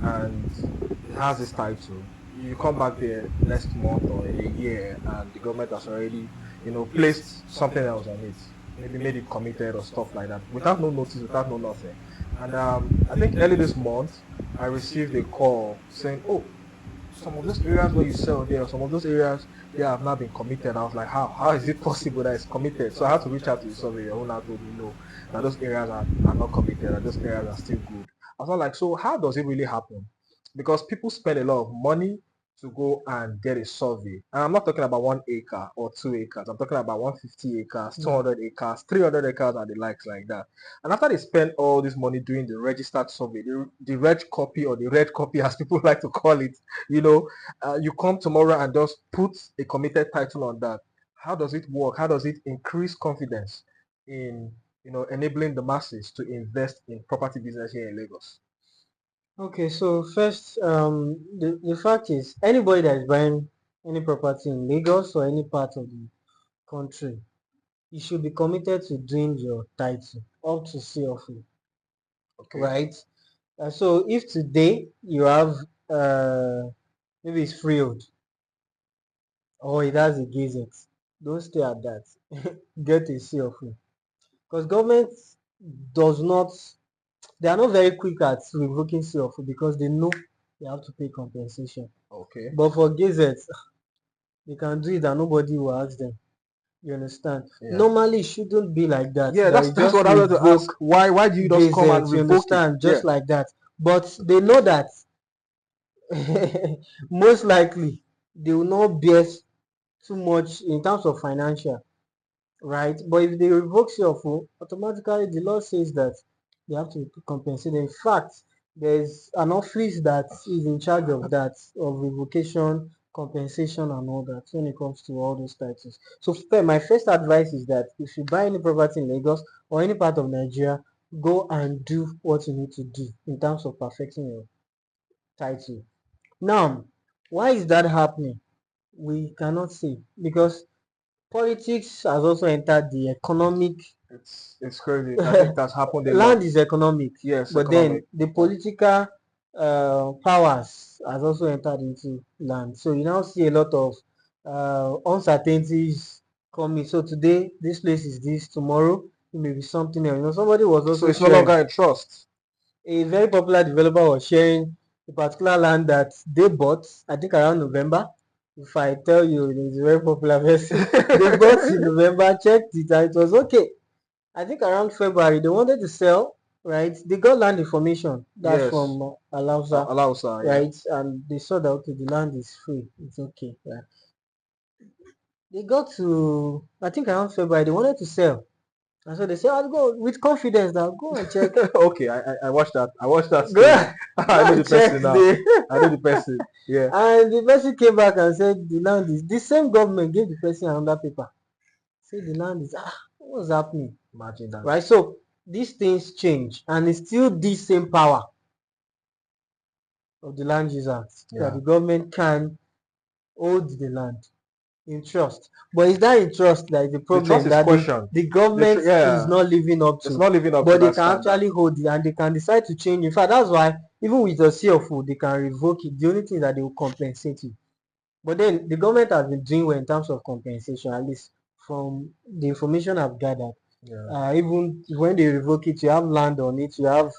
and it has this title. You come back there next month or a year, and the government has already, placed something else on it, maybe made it committed or stuff like that, without no notice, without no nothing. And I think early this month, I received a call saying, "Oh, some of those areas where you sell there, some of those areas they have not been committed." I was like, how is it possible that it's committed? So I had to reach out to the surveyor who now told me no, that those areas are not committed, that those areas are still good. I was like, so how does it really happen? Because people spend a lot of money to go and get a survey. And I'm not talking about 1 acre or 2 acres. I'm talking about 150 acres, 200 acres, 300 acres, and the likes like that. And after they spend all this money doing the registered survey, the red copy or the red copy, as people like to call it, you come tomorrow and just put a committed title on that. How does it work? How does it increase confidence in enabling the masses to invest in property business here in Lagos? Okay, so first, the fact is, anybody that is buying any property in Lagos or any part of the country, you should be committed to doing your title up to CFO, Okay. right? So if today you have maybe it's freehold or it has a gazette, don't stay at that. Get a CFO, because government does not, they are not very quick at revoking CFO because they know they have to pay compensation. Okay. But for gazette, they can do it and nobody will ask them. You understand? Yeah. Normally, it shouldn't be like that. Yeah, That that's you that's just what I wanted to ask. revoke Why do you just come and gazette. You revoke it? understand? Yeah. Just like that. But they know that most likely they will not bear too much in terms of financial, right? But if they revoke CFO, automatically the law says that they have to compensate. In fact, there's an office that is in charge of that, of revocation, compensation, and all that when it comes to all those titles. So, my first advice is that if you buy any property in Lagos or any part of Nigeria, go and do what you need to do in terms of perfecting your title. Now, why is that happening? We cannot say, because politics has also entered the economic. It's crazy. I think that's happened a lot. Land is economic, Yes, but then economic. the political powers has also entered into land. So you now see a lot of uncertainties coming. So today this place is this, tomorrow it may be something else. Somebody was So also it's no sharing, longer in trust. a very popular developer was sharing a particular land that they bought, I think around November. If I tell you, it's a very popular person. They bought in November, checked it, and it was okay. I think around February they wanted to sell, right? They got land information, that's Yes. from Alausa, Alausa, yeah. right? And they saw that okay, the land is free, it's okay. Right? They got to, I think around February they wanted to sell, and so they said, "I'll go with confidence now. Go and check, Okay, I watched that. I watched that story. go, I go know and the check person now. the." I know the person. Yeah. And the person came back and said the land is, the same government gave the person another paper. Say the land is, what's happening? Imagine that. Right? So these things change, and it's still the same power of the Land Use Act that Yeah. the government can hold the land in trust. But is that in trust that is the The trust problem is that questioned. the government is Yeah. not living up It's to? not living up to But they that can standard. actually hold it and they can decide to change. In fact, that's why even with the CFO, they can revoke it. The only thing is that they will compensate you. But then the government has been doing well in terms of compensation, at least from the information I've gathered. Yeah. Even when they revoke it, you have land on it, you have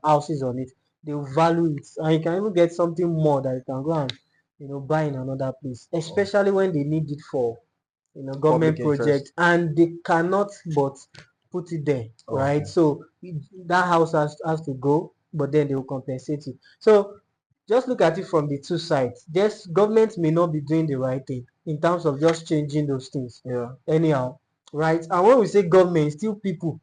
houses on it, they will value it, and you can even get something more that you can go and buy in another place, Oh, especially when they need it for public government project interest. and they cannot but put it there, right? Okay. So that house has to go, but then they will compensate you. So just look at it from the two sides. Yes, government may not be doing the right thing in terms of just changing those things Yeah. anyhow, right? And when we say government, it's still people.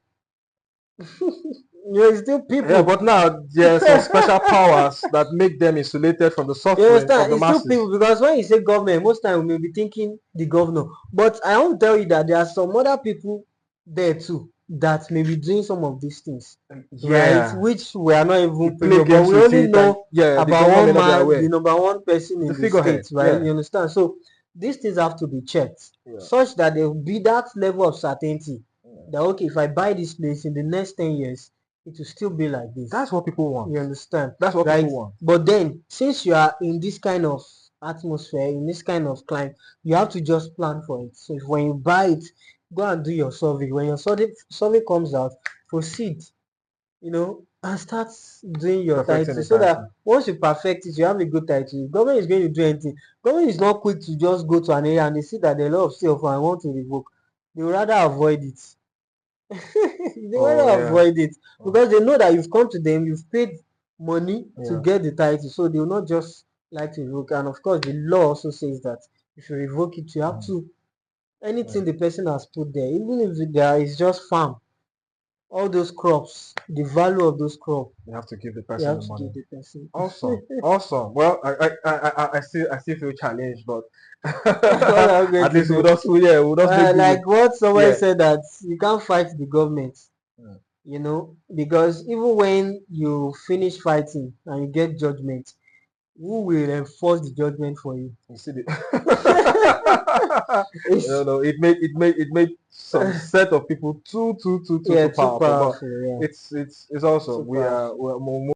It's still Yeah, people. but now there are some special powers that make them insulated from the You suffering of understand? the It's still masses. people, because when you say government, most time we may be thinking the governor. But I want to tell you that there are some other people there too that may be doing some of these things, right? Yeah. Which we are not You even privy play of, but games we with only it, and know yeah, the about government may one not be man, aware. the number one person The in the figurehead. state, right? Yeah. You understand? So these things have to be checked Yeah. such that there will be that level of certainty that okay, if I buy this place in the next 10 years, it will still be like this. That's what people want. You understand? That's what Right? people want. But then, since you are in this kind of atmosphere, in this kind of climate, you have to just plan for it. So if when you buy it, go and do your survey. When your survey comes out, proceed, and start doing your Perfecting title the so that title. once you perfect it, you have a good title. If government is going to do anything, government is not quick to just go to an area and they see that there are a lot of stuff and want to revoke. They would rather avoid it. They Oh rather yeah. avoid it Oh, because they know that you've come to them, you've paid money to yeah. get the title, so they will not just like to revoke. And of course, the law also says that if you revoke it, you have Mhm. to Yeah. anything the person has put there, even if there is just farm, all those crops, the value of those crops, You have to give the you person have the to money. give the person. Awesome, awesome. Well, I still feel challenged, but What are we going at to least do? we'll just make do with. Like what somebody Yeah. said, that you can't fight the government, Mm. because even when you finish fighting and you get judgment, who will enforce the judgment for you? You see the It's it made some set of people too yeah, too powerful, but powerful. Yeah, it's awesome. too powerful. We're